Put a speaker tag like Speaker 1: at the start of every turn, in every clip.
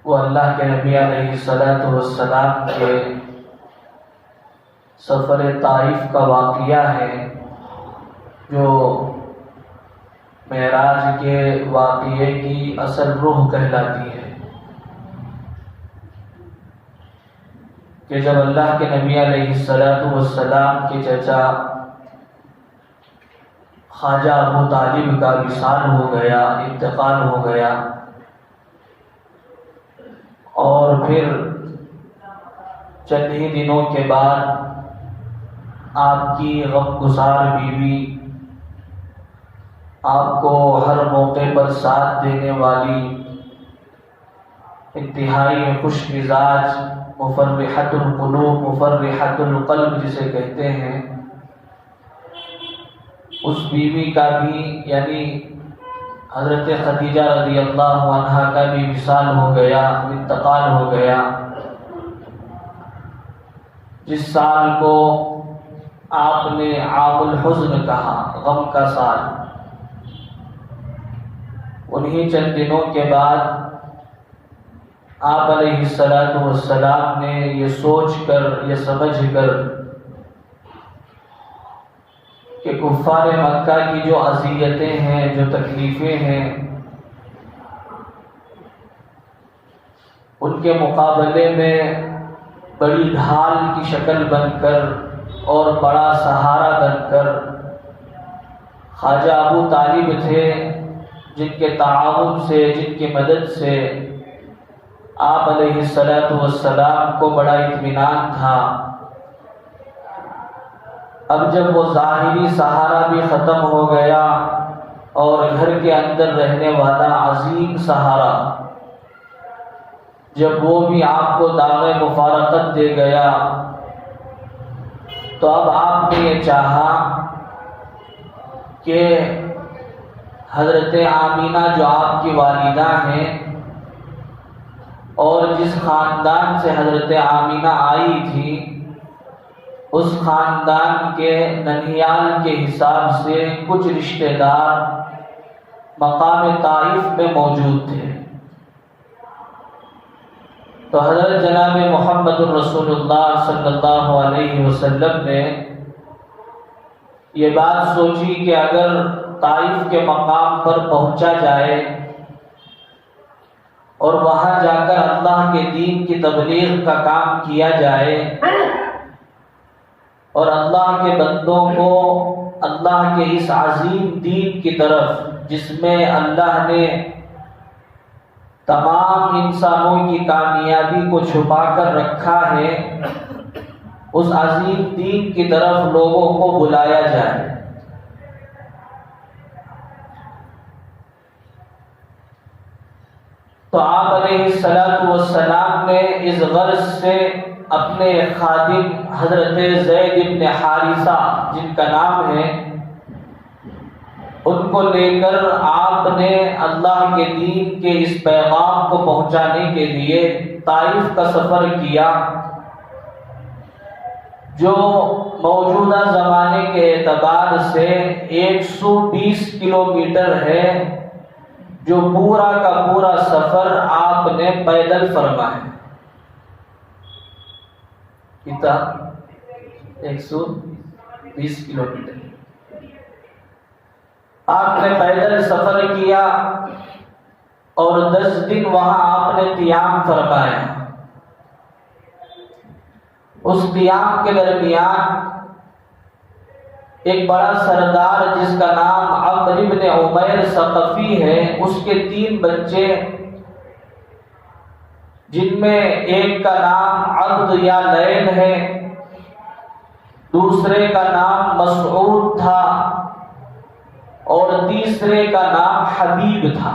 Speaker 1: وہ اللہ کے نبی علیہ الصلوۃ والسلام کے سفر طائف کا واقعہ ہے، جو معراج کے واقعے کی اصل روح کہلاتی ہے، کہ جب اللہ کے نبی علیہ الصلوۃ والسلام کے چچا خواجہ ابو طالب کا وصال ہو گیا، انتقال ہو گیا، اور پھر چند ہی دنوں کے بعد آپ کی غمگسار بیوی، آپ کو ہر موقع پر ساتھ دینے والی، انتہائی خوش مزاج، مفرحۃ القلوب، مفرحۃ القلب جسے کہتے ہیں، اس بیوی کا بھی یعنی حضرت خدیجہ رضی اللہ عنہا کا بھی وصال ہو گیا، انتقال ہو گیا، جس سال کو آپ نے عام الحزن کہا، غم کا سال۔ انہی چند دنوں کے بعد آپ علیہ الصلوۃ والسلام نے یہ سوچ کر، یہ سمجھ کر کہ کفار مکہ کی جو اذیتیں ہیں، جو تکلیفیں ہیں، ان کے مقابلے میں بڑی ڈھال کی شکل بن کر اور بڑا سہارا بن کر خواجہ ابو طالب تھے، جن کے تعاون سے، جن کی مدد سے آپ علیہ الصلوۃ والسلام کو بڑا اطمینان تھا۔ اب جب وہ ظاہری سہارا بھی ختم ہو گیا اور گھر کے اندر رہنے والا عظیم سہارا جب وہ بھی آپ کو داغ مفارقت دے گیا، تو اب آپ نے یہ چاہا کہ حضرت آمینہ جو آپ کی والدہ ہیں اور جس خاندان سے حضرت آمینہ آئی تھی، اس خاندان کے ننھیال کے حساب سے کچھ رشتہ دار مقام طائف میں موجود تھے۔ تو حضرت جناب محمد الرسول اللہ صلی اللہ علیہ وسلم نے یہ بات سوچی کہ اگر طائف کے مقام پر پہنچا جائے اور وہاں جا کر اللہ کے دین کی تبلیغ کا کام کیا جائے اور اللہ کے بندوں کو اللہ کے اس عظیم دین کی طرف، جس میں اللہ نے تمام انسانوں کی کامیابی کو چھپا کر رکھا ہے، اس عظیم دین کی طرف لوگوں کو بلایا جائے۔ تو آپ علیہ الصلوۃ والسلام نے اس غرض سے اپنے خادم حضرت زید بن حارثہ، جن کا نام ہے، ان کو لے کر آپ نے اللہ کے دین کے اس پیغام کو پہنچانے کے لیے طائف کا سفر کیا، جو موجودہ زمانے کے اعتبار سے 120 کلومیٹر ہے، جو پورا کا پورا سفر آپ نے پیدل فرمایا۔ کتنا؟ 120 کلومیٹر آپ نے پیدل سفر کیا، اور 10 دن وہاں آپ نے قیام فرمایا۔ اس قیام کے درمیان ایک بڑا سردار جس کا نام عمرو بن عمیر ثقفی ہے، اس کے 3 بچے، جن میں ایک کا نام عبد یا لین ہے، دوسرے کا نام مسعود تھا، اور تیسرے کا نام حبیب تھا۔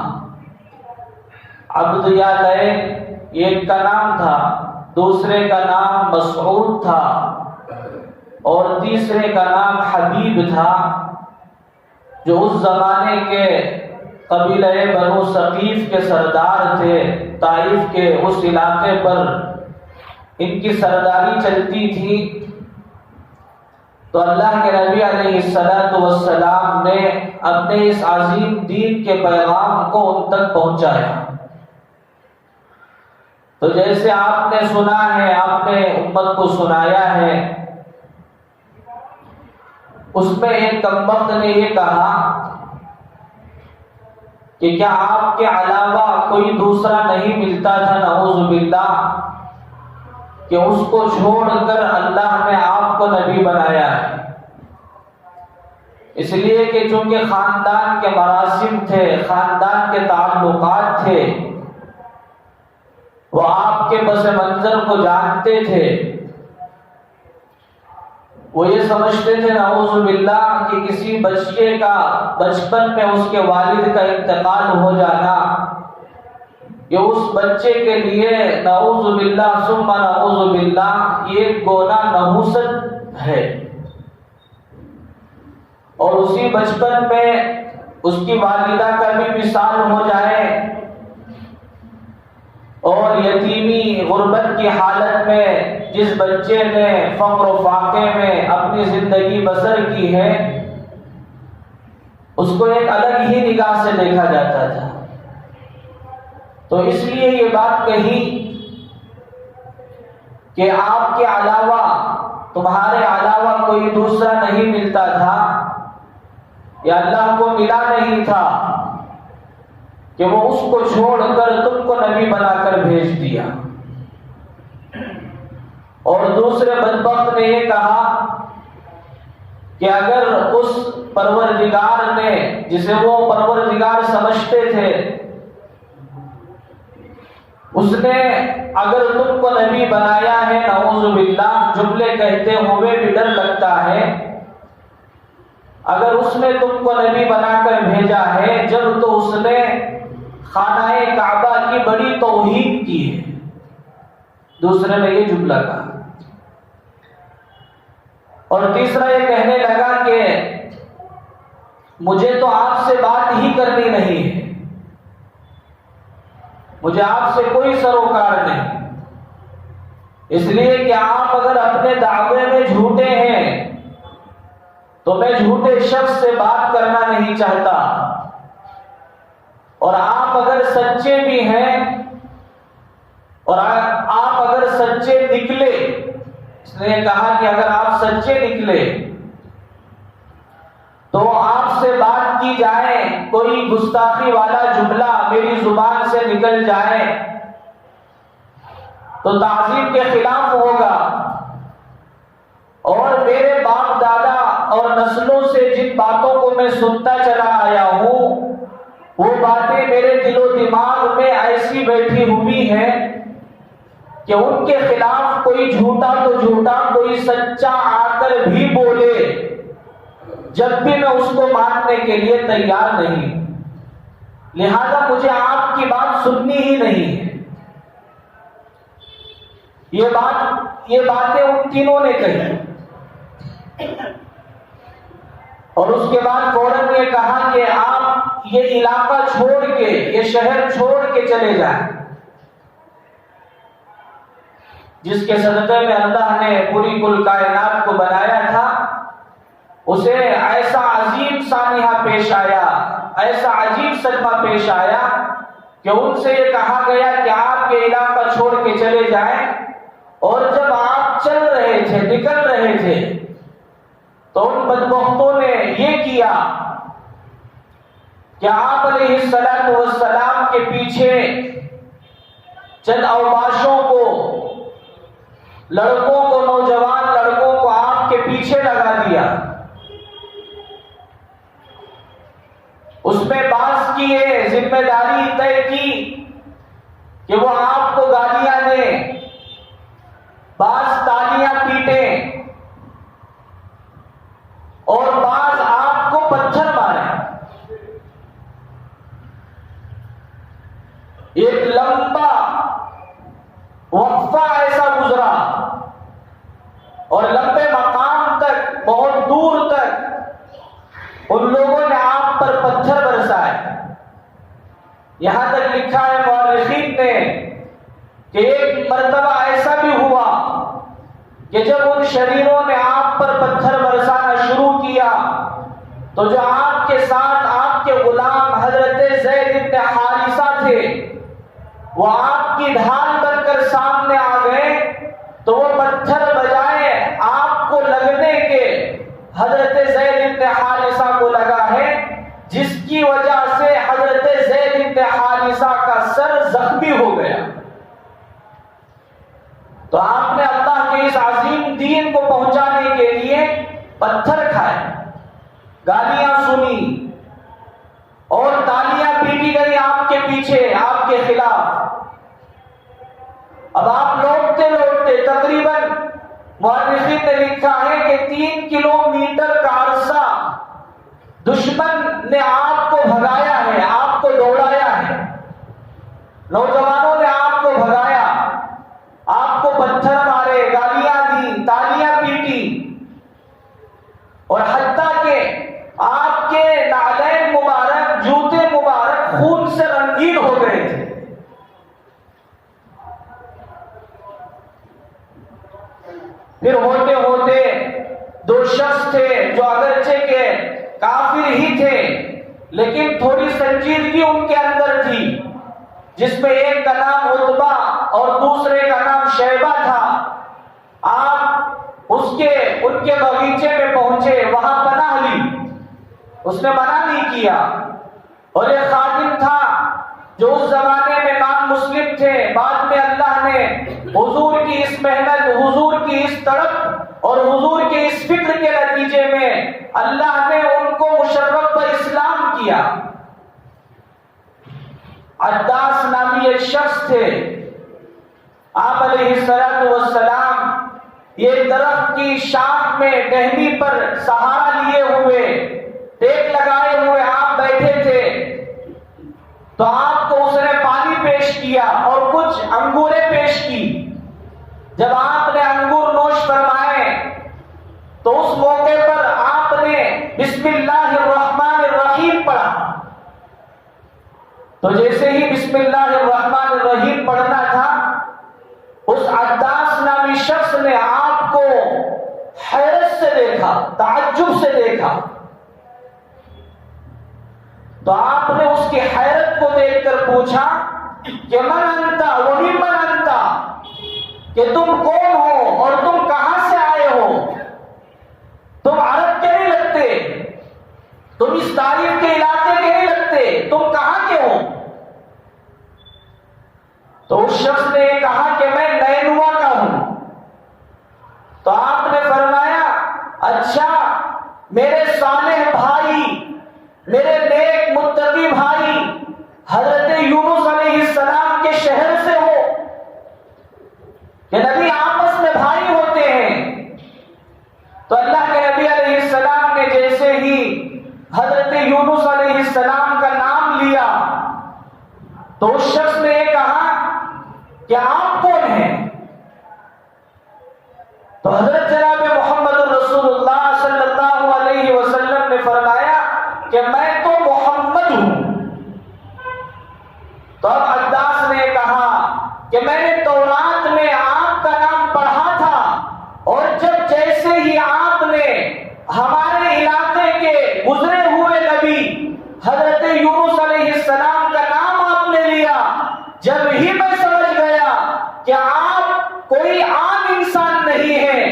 Speaker 1: عبد یا لین ایک کا نام تھا، دوسرے کا نام مسعود تھا، اور تیسرے کا نام حبیب تھا، جو اس زمانے کے قبیلہ بنو ثقیف کے سردار تھے۔ طائف کے اس علاقے پر ان کی سرداری چلتی تھی۔ تو اللہ کے نبی علیہ الصلوۃ والسلام نے اپنے اس عظیم دین کے پیغام کو ان تک پہنچایا۔ تو جیسے آپ نے سنا ہے، آپ نے امت کو سنایا ہے، اس میں ایک کمبخت نے یہ کہا کہ کیا آپ کے علاوہ کوئی دوسرا نہیں ملتا تھا، نعوذ باللہ، کہ اس کو چھوڑ کر اللہ نے آپ کو نبی بنایا ہے؟ اس لیے کہ چونکہ خاندان کے مراسم تھے، خاندان کے تعلقات تھے، وہ آپ کے پس منظر کو جانتے تھے، وہ یہ سمجھتے تھے نعوذ باللہ کہ کسی بچے کا بچپن میں اس کے والد کا انتقال ہو جانا یہ اس بچے کے لیے نعوذ باللہ ثم نعوذ باللہ یہ گونا نحوست ہے، اور اسی بچپن میں اس کی والدہ کا بھی وصال ہو جائے اور یتیمی غربت کی حالت میں جس بچے نے فقر و فاقے میں اپنی زندگی بسر کی ہے اس کو ایک الگ ہی نگاہ سے دیکھا جاتا تھا۔ تو اس لیے یہ بات کہی کہ آپ کے علاوہ، تمہارے علاوہ کوئی دوسرا نہیں ملتا تھا، یا اللہ کو ملا نہیں تھا کہ وہ اس کو چھوڑ کر تم کو نبی بنا کر بھیج دیا۔ اور دوسرے بدبخت نے یہ کہا کہ اگر اس پروردگار نے، جسے وہ پروردگار سمجھتے تھے، اس نے اگر تم کو نبی بنایا ہے، نعوذ باللہ جملے کہتے ہوئے بھی ڈر لگتا ہے، اگر اس نے تم کو نبی بنا کر بھیجا ہے، جب تو اس نے خانہ کعبہ کی بڑی توہین کی ہے۔ دوسرے نے یہ جملہ کہا، اور تیسرا یہ کہنے لگا کہ مجھے تو آپ سے بات ہی کرنی نہیں ہے، مجھے آپ سے کوئی سروکار نہیں، اس لیے کہ آپ اگر اپنے دعوے میں جھوٹے ہیں تو میں جھوٹے شخص سے بات کرنا نہیں چاہتا، اور آپ اگر سچے بھی ہیں اور آپ اگر سچے نکلے، اس نے کہا کہ اگر آپ سچے نکلے تو آپ سے بات کی جائے، کوئی گستاخی والا جملہ میری زبان سے نکل جائے تو تعظیم کے خلاف ہوگا، اور میرے باپ دادا اور نسلوں سے جن باتوں کو میں سنتا چلا آیا ہوں وہ باتیں میرے دل و دماغ میں ایسی بیٹھی ہوئی ہیں کہ ان کے خلاف کوئی جھوٹا تو جھوٹا، کوئی سچا آ کر بھی بولے، جب بھی میں اس کو ماننے کے لیے تیار نہیں، لہذا مجھے آپ کی بات سننی ہی نہیں ہے۔ یہ باتیں ان تینوں نے کہی، اور اس کے بعد فوراً یہ کہا کہ آپ یہ علاقہ چھوڑ کے، یہ شہر چھوڑ کے چلے جائیں، جس کے صدقے میں اللہ نے پوری کل کائنات کو بنایا تھا، اسے ایسا عظیم سانحہ پیش آیا، ایسا عجیب صدمہ پیش آیا کہ ان سے یہ کہا گیا کہ آپ یہ علاقہ چھوڑ کے چلے جائیں، اور جب آپ چل رہے تھے، نکل رہے تھے، تو ان بدبختوں نے یہ کیا کہ آپ علیہ الصلوۃ والسلام کے پیچھے چند اوباشوں کو، لڑکوں کو، نوجوان لڑکوں کو آپ کے پیچھے لگا دیا، اس میں بعض کی یہ ذمہ داری طے کی کہ وہ آپ کو گالیاں دیں، بعض تالیاں پیٹیں، اور بعض آپ کو پتھر ماریں۔ ایک لمبا وقفہ ایسا گزرا، اور لمبے مقام تک، بہت دور تک ان لوگوں نے آپ پر پتھر برسائے۔ یہاں تک لکھا ہے مورخین نے کہ ایک مرتبہ ایسا بھی ہوا کہ جب ان شریروں نے آپ پر پتھر برسانا شروع کیا تو جو آپ کے ساتھ آپ کے غلام حضرت زید بن حارثہ تھے وہ آپ کی ڈھال بن کر سامنے آ گئے تو وہ پتھر بجائے آپ کو لگنے کے حضرت زید بن حارثہ کو لگا ہے، جس کی وجہ سے حضرت زید بن حارثہ کا سر زخمی ہو گیا۔ تو آپ نے اللہ کے اس عظیم دین کو پہنچانے کے لیے پتھر کھائے، گالیاں سنی اور تالیاں پیٹی گئی آپ کے پیچھے، آپ کے خلاف۔ اب آپ لوٹتے لوٹتے تقریباً مورخین نے لکھا ہے کہ 3 کلومیٹر کا عرصہ دشمن نے آپ کو بھگایا ہے، آپ کو دوڑایا ہے، نوجوانوں نے آپ کو بھگایا، آپ کو پتھر مارے، گالیاں دی، تالیاں پیٹی، اور حتیٰ کہ آپ کے نعلین مبارک، جوتے مبارک خون سے رنگین ہو گئے تھے۔ پھر ہوتے ہوتے 2 شخص تھے جو اگرچہ کے کافر ہی تھے لیکن تھوڑی سنجیدگی ان کے اندر تھی، جس میں ایک کا نام عتبہ اور دوسرے کا نام شیبہ تھا۔ آپ ان کے باغیچے میں پہنچے، وہاں پناہ لی، اس نے منع نہیں کیا۔ اور ایک خادم تھا جو اس زمانے میں نام مسلم تھے، بعد میں اللہ نے حضور کی اس محنت، حضور کی اس تڑپ اور حضور کے اس فکر کے نتیجے میں اللہ نے ان کو مشرف پر اسلام کیا۔ عداس نامی ایک شخص تھے، آپ علیہ السلام یہ درخت کی شاخ میں ٹہنی پر سہارا لیے ہوئے، ٹیک لگائے ہوئے آپ بیٹھے تھے، تو آپ کو اس نے پانی پیش کیا اور کچھ انگوریں پیش کی۔ جب آپ نے انگور نوش فرمائے تو اس موقع پر آپ نے بسم اللہ الرحمن الرحیم پڑھا۔ تو جیسے ہی بسم اللہ الرحمن الرحیم پڑھنا تھا، اس عداس نامی شخص نے آپ کو حیرت سے دیکھا، تعجب سے دیکھا۔ تو آپ نے اس کی حیرت کو دیکھ کر پوچھا کہ من انتا وہی من انتا، کہ تم کون ہو اور تم کہاں سے آئے ہو؟ تم عرب کے نہیں لگتے، تم اس طائف کے علاقے کے نہیں لگتے، تم کہاں کے ہو؟ تو اس شخص نے کہا کہ میں نینوا کا ہوں۔ تو آپ نے فرمایا اچھا، میرے صالح بھائی، میرے نیک متقی بھائی حضرت یونس علیہ السلام کے شہر سے ہو؟ کہ نبی آپس میں بھائی ہوتے ہیں۔ تو اللہ کے نبی علیہ السلام نے جیسے ہی حضرت یونس علیہ السلام کا نام لیا تو اس شخص نے یہ کہا کہ آپ کون ہیں؟ تو حضرت جناب محمد رسول اللہ صلی اللہ علیہ وسلم نے فرمایا کہ میں تو محمد ہوں۔ تو اب عداس نے کہا کہ میں نے تورات میں آپ کا نام پڑھا تھا، اور جب جیسے ہی آپ نے ہمارے علاقے کے گزرے ہوئے نبی حضرت یونس علیہ السلام کا نام آپ نے لیا، جب ہی میں سمجھ گیا کہ آپ کوئی عام انسان نہیں ہیں،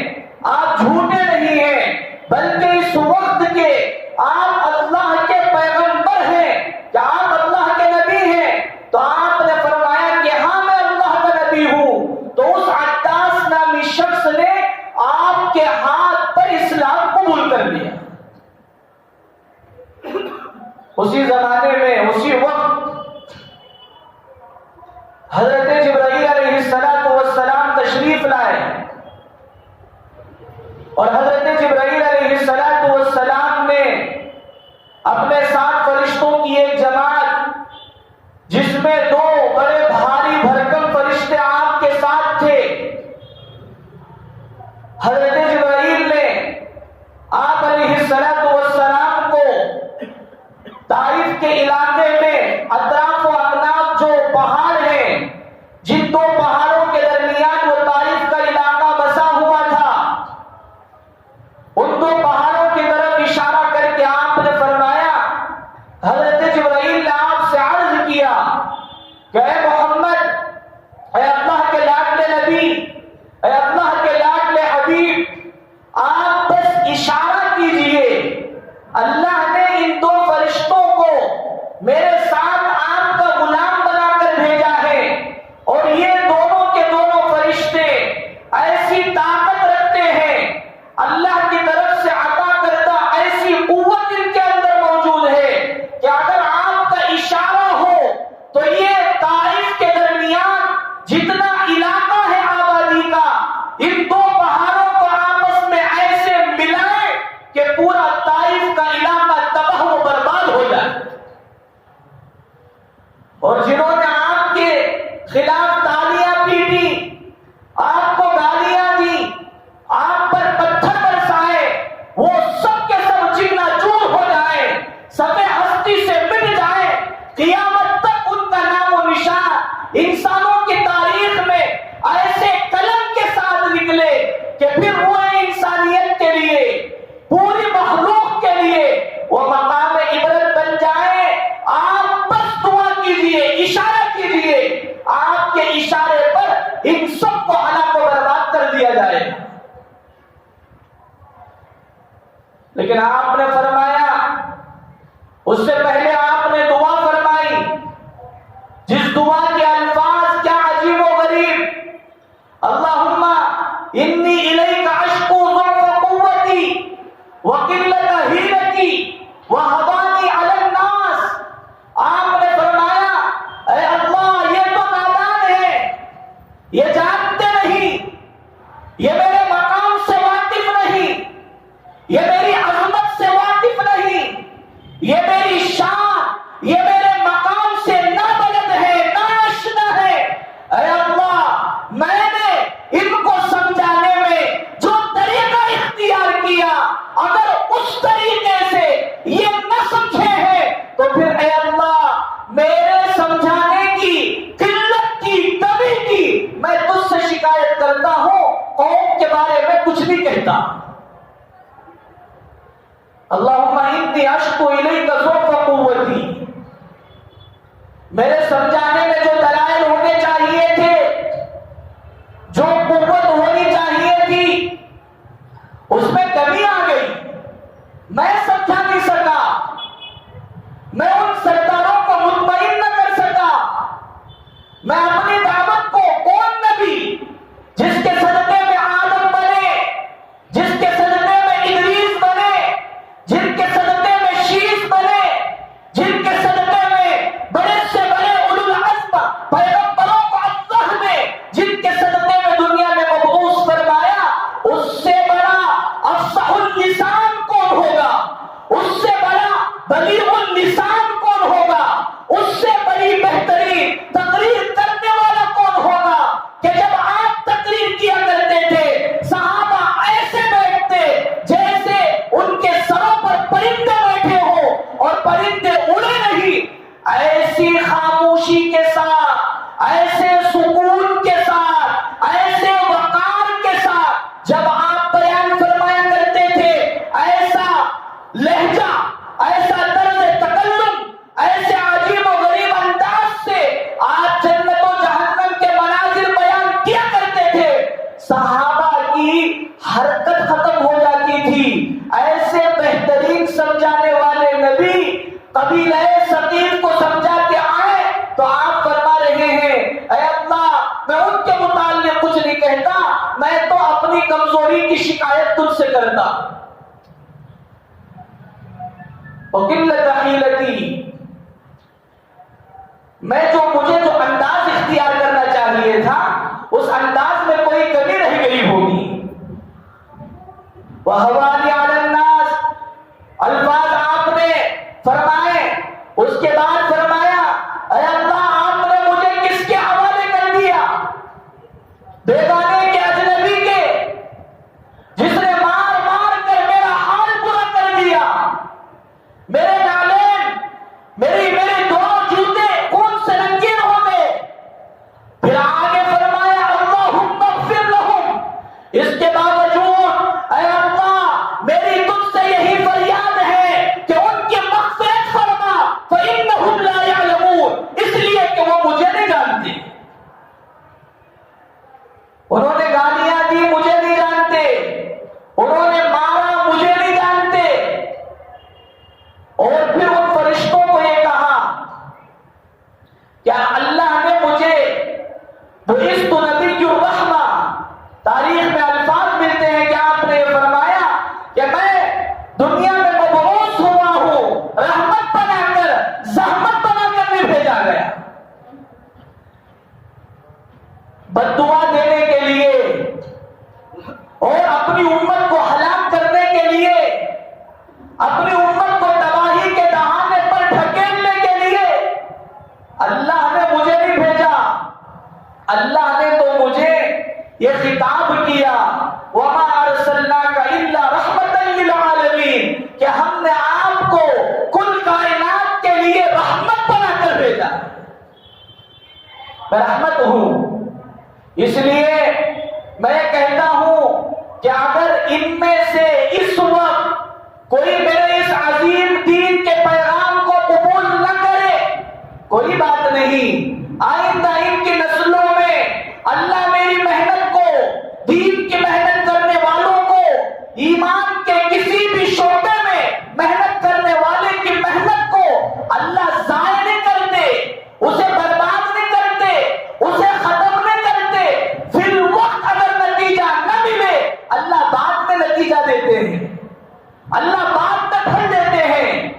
Speaker 1: آپ جھوٹے نہیں ہیں، بلکہ اس وقت کے آپ اللہ کے پیغمبر ہیں، کہ آپ اللہ کے نبی ہیں۔ تو آپ نے فرمایا کہ ہاں میں اللہ کا نبی ہوں۔ تو اس عداس نامی شخص نے آپ کے ہاتھ پر اسلام قبول کر لیا۔ اسی زمانے میں، اسی وقت حضرت جبرائیل علیہ السلام تشریف لائے، اور حضرت جبرائیل علیہ السلام نے اپنے ساتھ فرشتوں کی ایک جماعت، جس میں 2 بڑے بھاری بھرکم فرشتے آپ کے ساتھ تھے، حضرت جبرائیل نے آپ علیہ السلام کو طائف کے علاقے میں اطراف و اکناف جو پہاڑ ہیں، جن 2 پہاڑوں کے درمیان وہ طائف کا علاقہ بسا ہوا تھا، ان 2 پہاڑوں کی طرف اشارہ کر کے آپ نے فرمایا، حضرت جبرائیل نے آپ سے عرض کیا کہ اے محمد، جتنا علاقہ ہے آبادی کا، ان دو پہاڑوں کو آپس میں ایسے ملائیں کہ پورا طائف کا علاقہ تباہ و برباد ہو جائے۔ اور جنہوں نے آپ کے خلاف تالیاں پیٹی، آپ کو گالیاں دی، آپ پر پتھر برسائے، وہ سب کے سب چکنا چور ہو جائیں، سب ہستی سے مٹ جائیں، قیامت تک ان کا نام و نشان انسانوں کی تاریخ میں ایسے قلم کے ساتھ نکلے کہ پھر وہ انسانیت کے لیے، پوری مخلوق کے لیے وہ مقام عبرت بن جائے۔ آپ بس دعا کیجئے، اشارہ کیجئے، آپ کے اشارے پر ان سب کو ہلاک و برباد کر دیا جائے گا۔ لیکن آپ نے فرمایا، اس سے پہلے آپ نے دعا فرمائی، جس دعا کے الفاظ کیا عجیب و غریب، اللہم انی الیک اشکو ضعف قوتی وقلت حیلتی وہوانی علی الناس۔ آپ نے فرمایا اے اللہ یہ تو نادان ہے، یہ جانتے نہیں، یہ میرے مقام سے واقف نہیں، یہ میری عظمت سے واقف نہیں، یہ میری شان، یہ میرے مقام سے نابلد ہے، ناشنا ہے۔ اے اللہ میں نے ان کو سمجھانے میں جو طریقہ اختیار کیا، اگر اس طریقے سے یہ نہ سمجھے ہیں تو پھر اے اللہ میرے سمجھانے کی قلت کی، کمی کی میں تجھ سے شکایت کرتا ہوں، قوم کے بارے میں کچھ نہیں کہتا۔ اللہم انی اشکو الیک ضعف قوتی، میرے سمجھانے میں جو دلائل ہونے چاہیے تھے، جو قوت ہونی چاہیے تھی، اس میں کمی آ گئی، میں سمجھا نہیں سکا، میں ان سرداروں کو مطمئن نہ کر سکا، میں اپنی دعوت کو کون نبی جس کے صدقے میں آدم بنے، جس کے صدقے میں ادریس بنے، جن کے صدقے میں شیش بنے، جن کے صدقے میں بڑے سے بڑے اولو العزم پیغمبروں کو اللہ نے جن کے صدقے میں دنیا میں مبعوث فرمایا، اس سے بڑا افصح اللسان کون ہوگا، اس سے بڑا بلیغ اللسان کون ہوگا، اس سے بڑی بہترین تقریر کرنے والا کون ہوگا کہ جب آپ تقریر کیا کرتے تھے صحابہ ایسے بیٹھتے جیسے ان کے سروں پر پرندے بیٹھے ہوں اور پرندے اڑے نہیں، ایسی خاموشی کے ساتھ، ایسے سکون کے ساتھ، ایسے وقار کے ساتھ جب آپ بیان فرمایا کرتے تھے، ایسا لہجہ، ایسا طرز تکلم، ایسے عجیب و غریب انداز سے آپ جنت و جہنم کے مناظر بیان کیا کرتے تھے، صحابہ کی حرکت ختم ہو جاتی تھی۔ ایسے بہترین سمجھانے والے نبی قبیلہ ثقیف کو سمجھا کے آئے تو آپ فرما رہے ہیں اے اللہ میں ان کے متعلق کچھ نہیں کہتا، میں تو اپنی کمزوری کی شکایت تجھ سے کرتا۔ وقلت حیلتی، میں مجھے جو انداز اختیار کرنا چاہیے تھا اس انداز میں کوئی کمی رہ گئی ہوگی۔ وَحَوَالِي عَلَى النَّاسِ، الفاظ آپ نے فرمائے، اس کے بعد فرمایا اے اللہ آپ نے مجھے کس کے حوالے کر دیا، بیگانے کے، اجنبی کے، جس نے مار مار کر میرا حال برا کر دیا، میرے نالین، میرے دونوں جوتے خون سے رنگین ہو گئے۔ پھر آگے فرمایا اللہم اغفر لہم، اس کے باوجود اے اللہ میری تجھ سے یہی فریاد ہے کہ ان کی مغفرت فرما، فإنہم لا یعلمون، اس لیے کہ وہ مجھے نہیں جانتے۔ انہوں نے گالیاں دی، مجھے نہیں جانتے، انہوں نے مارا، مجھے نہیں جانتے۔ اور پھر ان فرشتوں کو یہ کہا کیا اللہ نے مجھے بعثت نبی الرحمہ، تاریخ میں الفاظ ملتے ہیں کہ آپ نے یہ فرمایا کہ میں دنیا میں مبعوث ہوا ہوں، رحمت بنا کر، زحمت بنا کر نہیں بھیجا گیا۔ بد دعا دینے کے لیے اور اپنی امت کو ہلاک کرنے کے لیے، اپنی امت کو تباہی کے دہانے پر ڈھکیلنے کے لیے اللہ نے مجھے نہیں بھیجا۔ اللہ نے تو مجھے یہ خطاب کیا، وَمَا أَرْسَلْنَاكَ إِلَّا رَحْمَةً لِّلْعَالَمِينَ، کہ ہم نے آپ کو کل کائنات کے لیے رحمت بنا کر بھیجا۔ میں رحمت ہوں، اس لیے میں کہتا ہوں کہ اگر ان میں سے اس وقت کوئی میرے اس عظیم دین کے پیغام کو قبول نہ کرے، کوئی بات نہیں، آئندہ ان کی نسلوں میں اللہ میری محنت کو، دین کی محنت کرنے والوں کو، ایمان کے کسی بھی شعبے میں محنت کرنے والے کی محنت کو اللہ ضائع نہیں کرتے، اسے برباد نہیں کرتے، اسے ختم نہیں کرتے۔ فی الوقت اگر نتیجہ نہ ملے، اللہ بعد میں نتیجہ دیتے ہیں، اللہ بعد میں پھل دیتے ہیں۔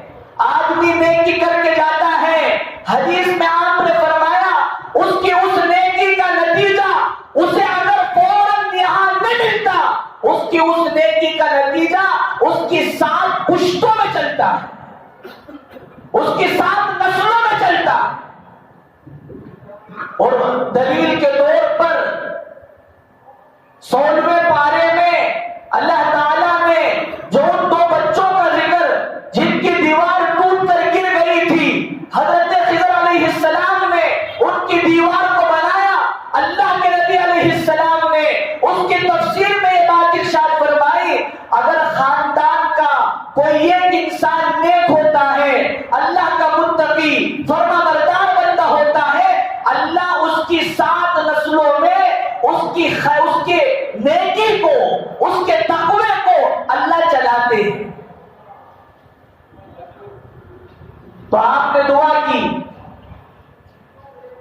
Speaker 1: آدمی نیکی کر کے جاتا ہے، حدیث میں آپ نے فرمایا اس کی اس نیکی کا نتیجہ اسے اگر فوراً یہاں نہیں ملتا، اس کی اس نیکی کا نتیجہ اس کی 7 پشتوں میں چلتا ہے، اس کی 7 نسلوں میں چلتا ہے۔ اور دلیل کے طور پر 16ویں پارے میں اللہ تعالیٰ نے جو ان 2 بچوں کا ذکر جن کی دیوار ٹوٹ کر گر گئی تھی، حضرت خضر علیہ السلام نے ان کی دیوار کو بنایا، اللہ کے نبی علیہ السلام نے اس کی تفسیر میں یہ بات ارشاد فرمائی، اگر خاندان کا کوئی ایک انسان نیک ہوتا ہے، اللہ کا متقی فرما بردار بندہ ہوتا ہے، اللہ اس کی 7 نسلوں میں اس کی نیکی کو، اس کے تقوی کو اللہ چلاتے ہیں۔ تو آپ نے دعا کی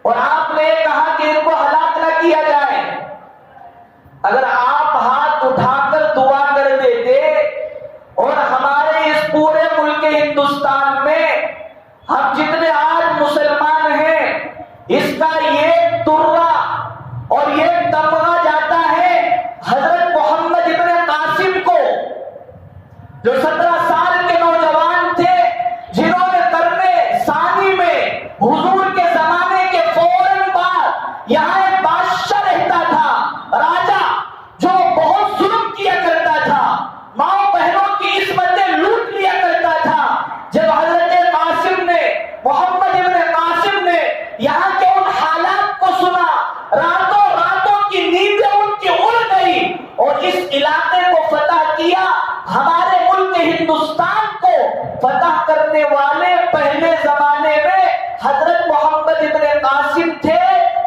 Speaker 1: اور آپ نے کہا کہ ان کو ہلاک نہ کیا جائے۔ اگر آپ ہاتھ اٹھا کر دعا کر دیتے اور ہمارے اس پورے ملک ہندوستان میں ہم جتنے آج مسلمان ہیں، اس کا یہ ترا اور یہ تمغہ جاتا ہے حضرت محمد ابن قاسم کو، جو 17 سال کے نوجوان تھے، جنہوں نے قرن ثانی میں حضور کے زمانے کے فوراً بعد یہاں ایک بادشاہ رہتا تھا، راجا، جو بہت ظلم کیا کرتا تھا، ماں بہنوں کی عصمتیں لوٹ لیا کرتا تھا۔ جب حضرت قاسم نے، محمد ابن قاسم نے یہاں کے ان حالات کو سنا، راتوں کی نیندیں ان کی اڑ گئی اور اس علاقے کو فتح کیا۔ ہمارے ملک ہندوستان کو فتح کرنے والے پہلے زمانے میں حضرت محمد ابن قاسم تھے،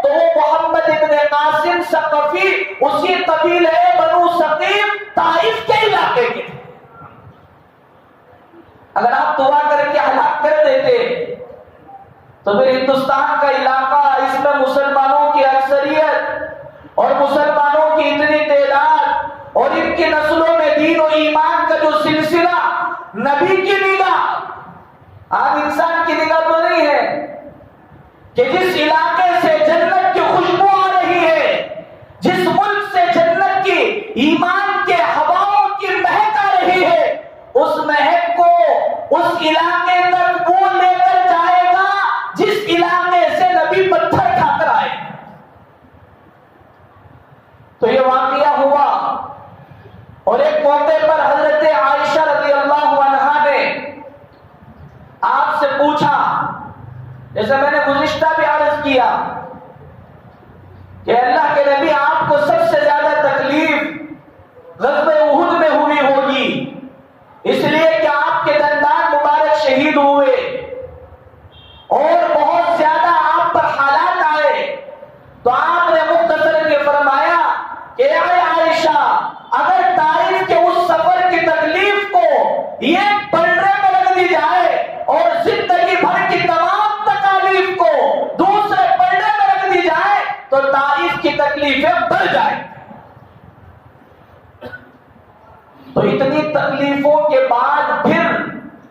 Speaker 1: تو وہ محمد ابن قاسم ثقفی اسی قبیلے بنو ثقیف طائف کے علاقے کے تھے۔ اگر آپ دعا کر کے ہلاک کر دیتے تو پھر ہندوستان کا علاقہ، اس میں مسلمانوں کی اکثریت اور مسلمانوں کی اتنی تعداد اور ان کی نسلوں میں دین و ایمان کا جو سلسلہ، نبی کی نگاہ، عام انسان کی نگاہ تو نہیں ہے کہ جس علاقے سے جنت کی خوشبو آ رہی ہے، جس ملک سے جنت کی ایمان کے ہواؤں کی مہک آ رہی ہے، اس مہک کو اس علاقے تک وہ لے کر جائے گا جس علاقے سے نبی پتھر کھا کر آئے۔ تو یہ واقعہ ہوا اور ایک موقع پر حضرت عائشہ رضی اللہ عنہا نے آپ سے پوچھا، جیسے میں نے گزشتہ بھی عرض کیا کہ اللہ کے نبی، آپ کو سب سے زیادہ تکلیف غزوہ احد میں ہوئی ہوگی، اس لیے کہ آپ کے دندان مبارک شہید ہوئے اور بہت زیادہ آپ پر حالات آئے۔ تو آپ نے مختصر یہ فرمایا کہ اے عائشہ، اگر طائف کے اس سفر کی تکلیف کو یہ پلڑے میں رکھ دی جائے اور زندگی بھر کی تمام تکالیف کو دوسرے پلڑے میں رکھ دی جائے تو طائف کی تکلیفیں بڑھ جائیں۔ تو اتنی تکلیفوں کے بعد پھر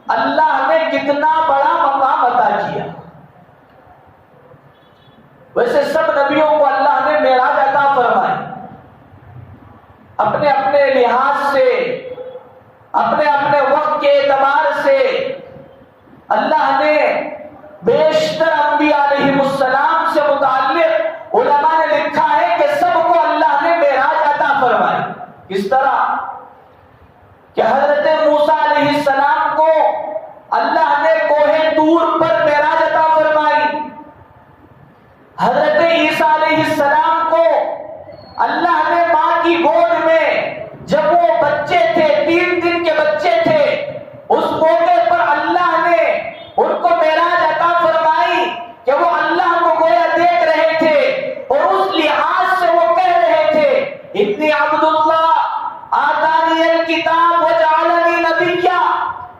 Speaker 1: اللہ نے کتنا بڑا مقام عطا کیا۔ ویسے سب نبیوں کو اللہ نے معراج اپنے اپنے لحاظ سے، اپنے اپنے وقت کے اعتبار سے اللہ نے بیشتر انبیاء علیہ السلام سے متعلق علماء نے لکھا ہے کہ سب کو اللہ نے معراج عطا فرمائی۔ کس طرح کہ حضرت موسیٰ علیہ السلام کو اللہ نے کوہ طور پر معراج عطا فرمائی، حضرت عیسیٰ علیہ السلام کو اللہ نے ماں کی گود میں جب وہ بچے تھے، 3 دن کے بچے تھے، اس موقع پر اللہ نے ان کو معراج عطا فرمائی کہ وہ اللہ کو گویا دیکھ رہے تھے اور اس لحاظ سے وہ کہہ رہے تھے اتنی عبداللہ آتانی الکتاب وجعلنی نبیا،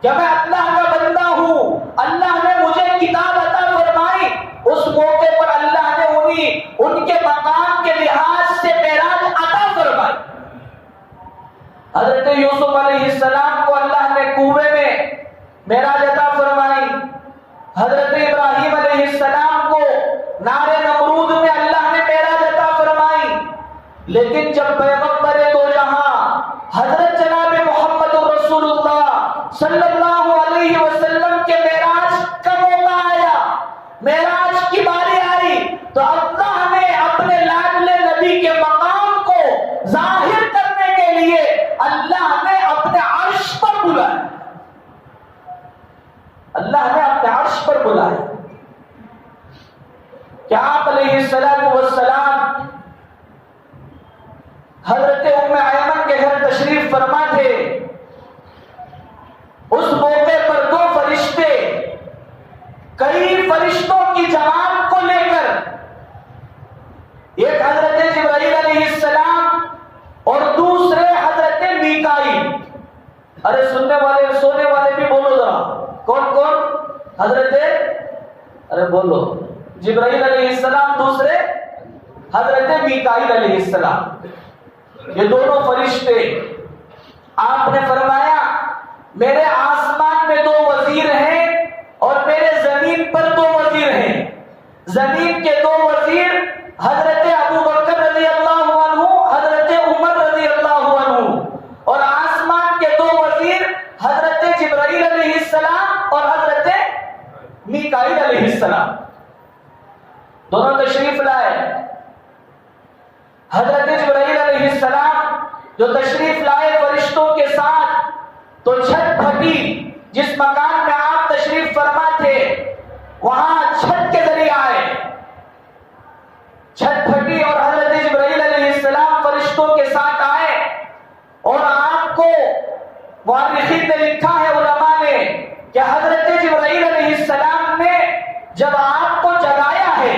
Speaker 1: کہ میں اللہ کا بندہ ہوں، اللہ نے مجھے کتاب عطا فرمائی۔ اس موقع پر اللہ نے ان کے مقام کے لحاظ سے معراج عطا فرمائی۔ حضرت یوسف علیہ السلام کو اللہ نے کنویں میں معراج عطا فرمائی، حضرت ابراہیم علیہ السلام کو نار نمرود میں اللہ نے معراج عطا فرمائی۔ لیکن جب پیغمبر دو جہاں حضرت جناب محمد رسول اللہ صلی اللہ علیہ وسلم کے معراج کا موقع آیا، معراج کی باری آئی، تو اللہ نے اپنے لاڈلے نبی کے مقام کو ظاہر کرنے کے لیے اللہ نے اپنے عرش پر بلایا، اللہ نے اپنے عرش پر بلایا کہ آپ علیہ السلام حضرت ام ایمن کے گھر تشریف فرما تھے۔ اس موقع پر 2 فرشتے کئی فرشتوں کی جماعت کو لے کر، ایک حضرت جبرائیل علیہ السلام اور دوسرے حضرت میکائیل۔ ارے سننے والے سونے والے بھی بولو ذرا، کون کون؟ حضرت، ارے بولو، جبرائیل علیہ السلام، دوسرے حضرت میکائیل علیہ السلام، یہ دونوں فرشتے۔ آپ نے فرمایا میرے آسمان میں 2 وزیر ہیں اور میرے زمین پر 2 وزیر ہیں۔ زمین کے 2 وزیر حضرت ابو بکر رضی اللہ عنہ، حضرت عمر رضی اللہ عنہ، اور آسمان کے 2 وزیر حضرت جبرائیل علیہ السلام اور حضرت میکائیل علیہ السلام، دونوں تشریف لائے۔ حضرت جبرائیل علیہ السلام جو تشریف لائے فرشتوں کے ساتھ، تو چھت پھٹی، جس مکان میں آپ تشریف فرما تھے وہاں چھت کے ذریعے آئے، چھت پھٹی اور حضرت جبرائیل علیہ السلام فرشتوں کے ساتھ آئے، اور آپ کو مورخین نے لکھا ہے، علماء نے، کہ حضرت جبرائیل علیہ السلام نے جب آپ کو جگایا ہے،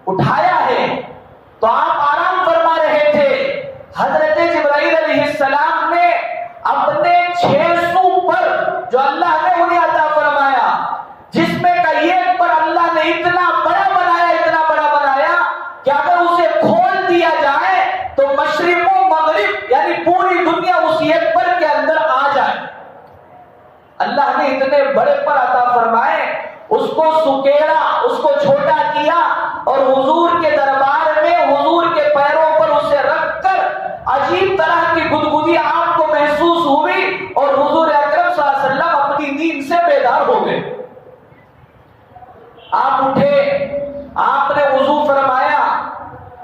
Speaker 1: اٹھایا ہے، تو آپ آرام فرما رہے تھے۔ حضرت جبرائیل علیہ السلام نے اپنے 6 سو پر جو اللہ نے انہیں عطا فرمایا، جس میں کا ایک پر اللہ نے اتنا بڑا بنایا، اتنا بڑا بنایا کہ اگر اسے کھول دیا جائے تو مشرق و مغرب یعنی پوری دنیا اس ایک پر کے اندر آ جائے۔ اللہ نے اتنے بڑے پر عطا فرمائے، اس کو سکیڑا، اس کو چھوٹا کیا، اور حضور کے دربار میں حضور کے پیروں پر اسے رکھ کر عجیب طرح کی گدگدی آپ کو محسوس ہوئی، اور حضور اکرم صلی اللہ علیہ وسلم اپنی نیند سے بیدار ہو گئے۔ آپ اٹھے، آپ نے وضو فرمایا۔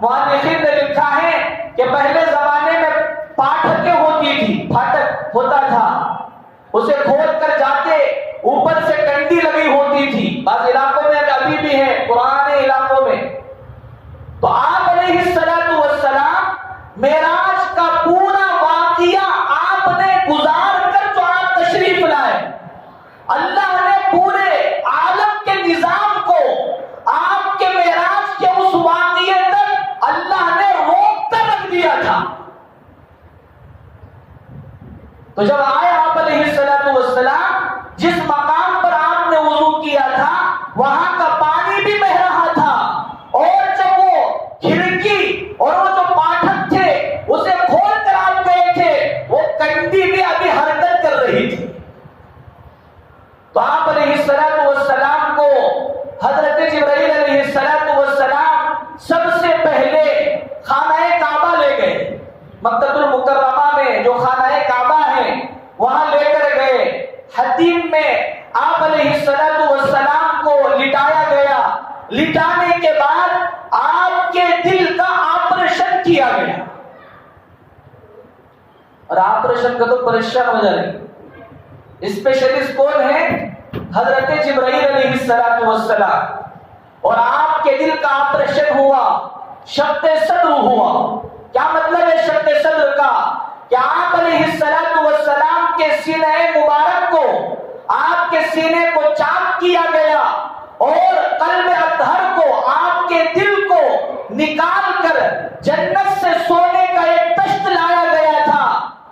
Speaker 1: مؤرخین نے لکھا ہے کہ پہلے زمانے میں پاٹھکیں ہوتی تھی، پھاٹک ہوتا تھا، اسے کھول کر جاتے، اوپر سے کنڈی لگی ہوتی تھی، بعض علاقوں میں ابھی بھی ہے، پرانے علاقوں میں۔ تو آپ علیہ السلام معراج کا پورا واقعہ آپ نے گزار کر جو آپ تشریف لائے، اللہ نے پورے عالم کے نظام کو آپ کے معراج کے اس واقعے تک اللہ نے روک کر رکھ دیا تھا۔ تو جب آئے آپ علیہ السلام، جس مقام پر آپ نے وضو کیا تھا وہاں کا پانی بھی بہ رہا تھا، اور جب وہ کھڑکی اور وہ جو پاٹھک تھے اسے کھول کر آپ گئے تھے، وہ کنڈی بھی ابھی حرکت کر رہی تھی۔ تو آپ علیہ السلام کو حضرت جبرائیل علیہ السلام سب سے پہلے خانہ کعبہ لے گئے، مکہ المکرمہ آپریشن کیا گیا، اور آپریشن کا تو پریشان ہو جا رہے. اسپیشلسٹ کون ہے؟ حضرت جبرائیل علیہ السلام. اور آپ کے دل کا آپریشن ہوا، شق صدر ہوا. کیا مطلب ہے شق صدر کا؟ کہ آپ علیہ السلام کے سینہ مبارک کو، آپ کے سینے کو چاک کیا گیا، اور قلب اطہر کو، آپ کے دل کو نکال کر جنت سے سونے کا ایک تشت لایا گیا تھا.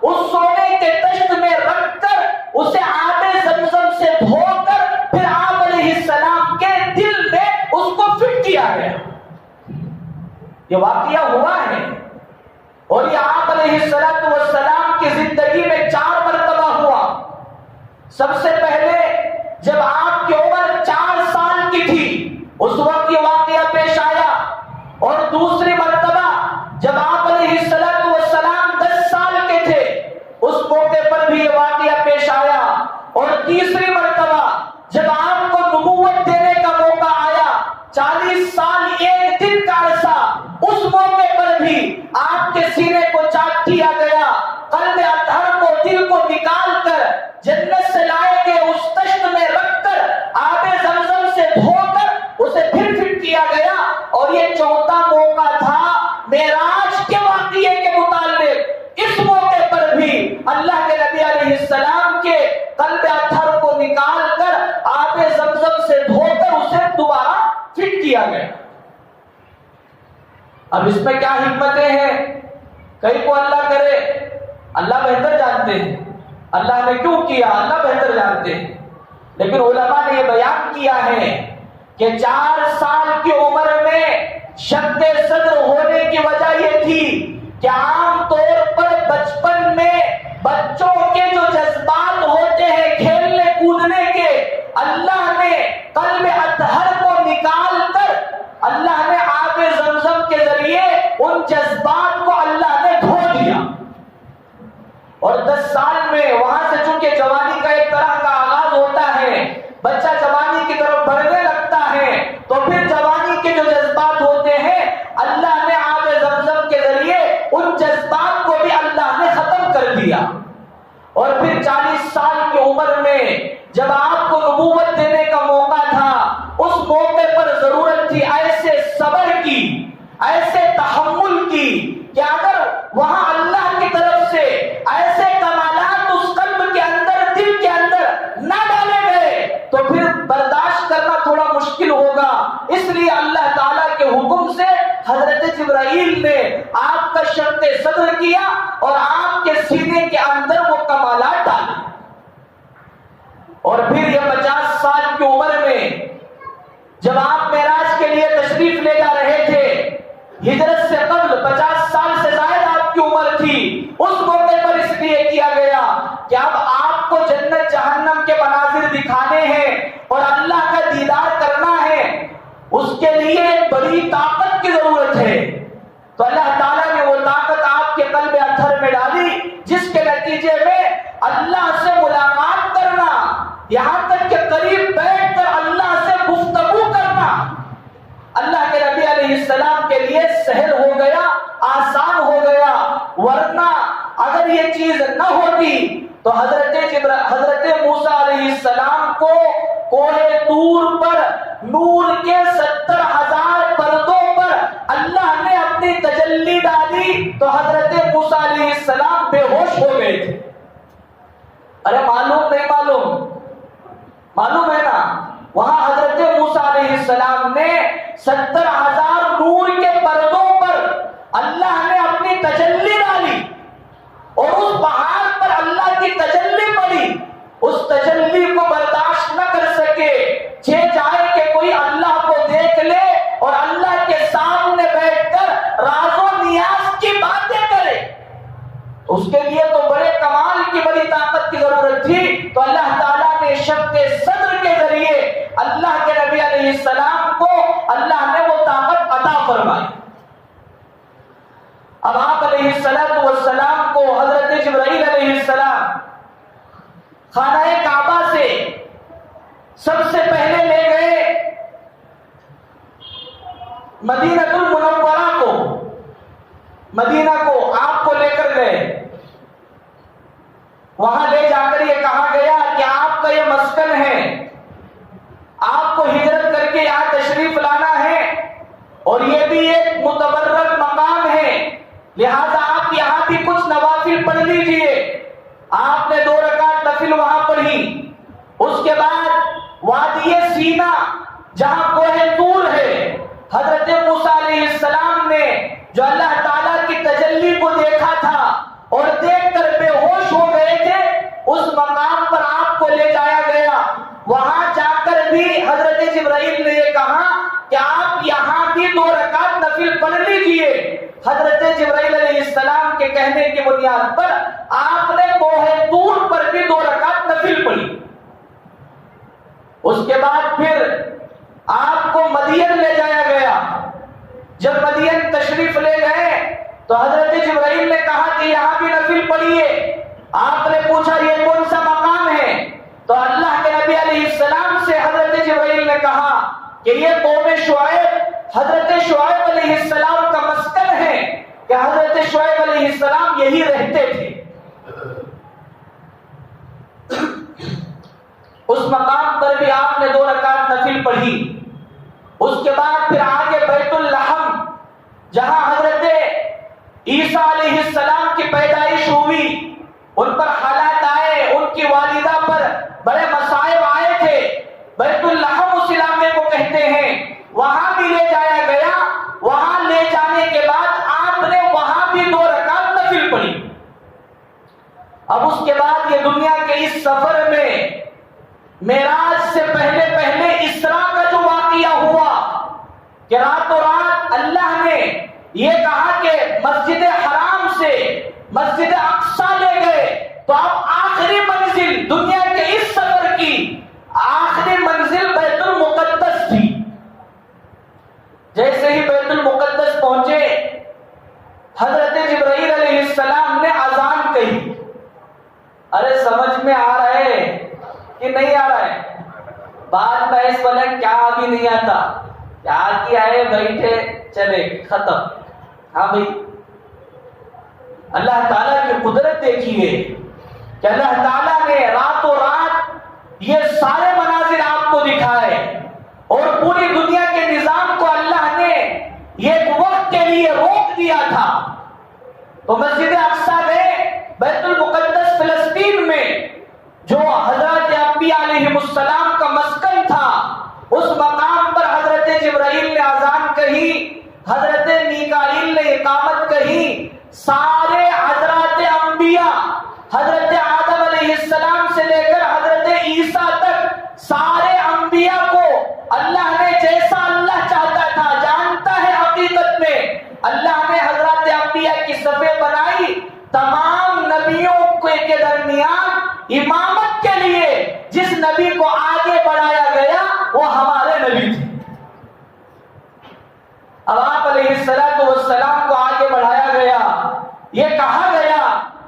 Speaker 1: اس سونے کے تشت میں رکھ کر اسے آب زمزم سے دھو کر پھر آپ علیہ السلام کے دل میں اس کو فٹ کیا گیا. یہ واقعہ ہوا ہے، اور یہ آپ علیہ السلام کی زندگی میں 4 مرتبہ ہوا. سب سے پہلے جب آپ کی عمر 4 سال کی تھی اس وقت یہ واقعہ پیش آیا، اور دوسری مرتبہ جب آپ علیہ السلام 10 سال کے تھے اس موقع پر بھی یہ واقعہ پیش آیا، اور تیسری مرتبہ جب آپ کو نبوت دینے کا موقع آیا 40 سال 1 دن کا عرصہ، اس موقع پر بھی آپ کے سینے کو چاک کیا گیا، قلب اطہر کو، دل کو نکال کر جنت سے لائے گئے اس تشت میں رکھ کر آب زمزم سے دھو کر اسے پھر فٹ کیا گیا. اور یہ 4تھا موقع تھا معراج کے واقعے کے متعلق. اس موقع پر بھی اللہ کے نبی علیہ السلام کے قلب اطہر کو نکال کر آب زمزم سے دھو کر اسے دوبارہ فٹ کیا گیا. اب اس میں کیا حکمتیں ہیں؟ کئی کو اللہ کرے، اللہ بہتر جانتے ہیں اللہ نے کیوں کیا، اللہ بہتر جانتے ہیں. لیکن علماء نے یہ بیان کیا ہے کہ 4 سال کی عمر میں شق صدر ہونے کی وجہ یہ تھی کہ عام طور پر بچپن میں بچوں کے جو جذبات ہوتے ہیں کھیلنے کودنے کے، اللہ نے قلب اطہر کو نکال کر اللہ نے آب زمزم کے ذریعے ان جذبات کو اللہ نے دھو دیا. اور 10 سال میں وہاں سے چونکہ جوانی کا ایک طرح کا آغاز ہوتا ہے، بچہ جوانی کی طرف بڑھنے لگتا ہے، تو پھر جوانی کے جو جذبات ہوتے ہیں اللہ نے آب زمزم کے ذریعے ان جذبات کو بھی اللہ نے ختم کر دیا. اور پھر 40 سال کی عمر میں جب آپ کو نبوت دینے کا موقع تھا، اس موقع پر ضرورت تھی ایسے صبر کی، ایسے تحمل کی کہ اگر وہاں اللہ کی طرف سے ایسے کمالات اس قلب کے اندر، دل کے اندر نہ ڈالے گئے تو پھر برداشت کرنا تھوڑا مشکل ہوگا. اس لیے اللہ تعالیٰ کے حکم سے حضرت جبرائیل نے آپ کا شق صدر کیا اور آپ کے سینے کے اندر وہ کمالات ڈالے. اور پھر یہ 50 سال کی عمر میں جب آپ معراج کے لیے تشریف لے جا رہے تھے، ہجرت سے قبل 50 سال سے زائد آپ کی عمر تھی، اس موقع پر اس لیے کیا گیا کہ اب آپ کو جنت جہنم کے مناظر دکھانے ہیں اور اللہ کا دیدار کرنا ہے. اس کے لیے ایک بڑی طاقت کی ضرورت ہے. تو اللہ تعالیٰ نے وہ طاقت آپ کے قلب اطہر میں ڈالی، جس کے نتیجے میں اللہ سے ملاقات کرنا، یہاں تک کہ قریب بیٹھ کر اللہ سے گفتگو کرنا اللہ کے نبی علیہ السلام کے لیے سہل ہو گیا، آسان ہو گیا. ورنہ اگر یہ چیز نہ ہوتی تو حضرت موسیٰ علیہ السلام کو کوہ طور پر نور کے 70,000 پردوں پر اللہ نے اپنی تجلی ڈالی تو حضرت موسیٰ علیہ السلام بے ہوش ہو گئے تھے. ارے معلوم نہیں معلوم ہے نا، وہاں حضرت موسیٰ علیہ السلام نے 70,000 نور کے پردوں پر اللہ نے اپنی تجلی ڈالی، اور اس پہاڑ پر اللہ کی تجلی پڑی. اس تجلی کو برداشت نہ کر سکے، جائے کہ کوئی اللہ کو دیکھ لے اور اللہ کے سامنے بیٹھ کر راز و نیاز کی باتیں کرے. اس کے لیے تو بڑے کمال کی، بڑی طاقت کی ضرورت تھی. تو اللہ تعالیٰ نے شق صدر کے ذریعے اللہ کے نبی علیہ السلام کو اللہ نے وہ طاقت عطا فرمائی. اب آپ علیہ السلام کو حضرت جبرائیل علیہ السلام خانہ کعبہ سے سب سے پہلے لے گئے مدینہ المنورہ کو. مدینہ کو آپ کو لے کر گئے، وہاں لے جا کر یہ کہا گیا کہ آپ کا یہ مسکن ہے، آپ کو ہجرت کر کے یہاں تشریف لانا ہے، اور یہ بھی ایک متبرک مقام ہے، لہذا آپ یہاں بھی کچھ نوافل پڑھ لیجئے۔ آپ نے 2 رکعت نفل وہاں پڑھی۔ اس کے بعد وادی سینا جہاں کوہ طور ہے، حضرت موسیٰ علیہ السلام نے جو اللہ تعالیٰ کی تجلی کو دیکھا تھا اور دیکھ کر بے ہوش ہو گئے تھے، اس مقام پر آپ کو لے جایا گیا۔ وہاں جا کر بھی حضرت جبرائیل نے یہ کہا کہ آپ یہاں بھی 2 رکعت نفل پڑھ لیجئے۔ حضرت جبرائیل علیہ السلام کے کہنے کی بنیاد پر آپ نے کوہ طور پر بھی 2 رکعت نفل پڑھی۔ اس کے بعد پھر آپ کو مدین لے جایا گیا۔ جب مدین تشریف لے گئے تو حضرت جبرائیل نے کہا کہ یہاں بھی نفل پڑھیے۔ آپ نے پوچھا یہ کون سا مقام ہے؟ تو اللہ کے نبی علیہ السلام سے حضرت جبرائیل نے کہا کہ یہ قوم شعیب، حضرت شعیب علیہ السلام کا مسکن ہے، کہ حضرت شعیب علیہ السلام یہی رہتے تھے۔ اس مقام پر بھی آپ نے 2 رکعت نفل پڑھی۔ اس کے بعد پھر آگے بیت اللحم جہاں حضرت عیسیٰ علیہ السلام کی پیدائش ہوئی، ان پر حالات آئے، ان کی والدہ پر بڑے مصائب آئے تھے۔ بیت اللحم اس علاقے کو کہتے ہیں، وہاں بھی لے جایا گیا۔ وہاں لے جانے کے بعد آپ نے وہاں بھی 2 رکعت نفل پڑھی۔ اب اس کے بعد یہ دنیا کے اس سفر میں معراج سے پہلے اسراء کا جو واقعہ ہوا کہ راتوں رات اللہ نے یہ کہا کہ مسجد حرام سے مسجد اقصیٰ لے گئے، تو اب آخری منزل دنیا کے اس سفر کی آخری منزل بیت المقدس تھی۔ جیسے ہی بیت المقدس پہنچے، حضرت جبرائیل علیہ السلام نے اذان کہی۔ ارے سمجھ میں آ رہا ہے کہ نہیں آ رہا ہے؟ بعد میں اس والا کیا ابھی نہیں آتا، کیا کیا ہے، بیٹھے چلے ختم۔ ہاں بھائی، اللہ تعالیٰ کی قدرت دیکھیے کہ اللہ تعالیٰ نے راتوں رات یہ سارے مناظر آپ کو دکھائے، اور پوری دنیا کے نظام کو اللہ نے ایک وقت کے لیے روک دیا تھا۔ تو مسجد اقصیٰ گئے، بیت المقدس فلسطین میں جو حضرت انبیاء علیہ السلام کا مسکن تھا، اس مقام پر حضرت جبرائیل نے اذان کہی، حضرت میکائیل نے اقامت کہی۔ سارے حضرات انبیاء، حضرت آدم علیہ السلام سے لے کر حضرت عیسیٰ تک، سارے انبیاء کو اللہ نے جیسا اللہ چاہتا تھا، جانتا ہے حقیقت میں، اللہ نے حضرات انبیاء کی صفیں بنائی۔ تمام نبیوں کے درمیان امامت کے لیے جس نبی کو آگے بڑھایا گیا وہ ہمارے نبی تھے۔ اب آپ علیہ السلام کو آگے بڑھایا گیا، یہ کہا گیا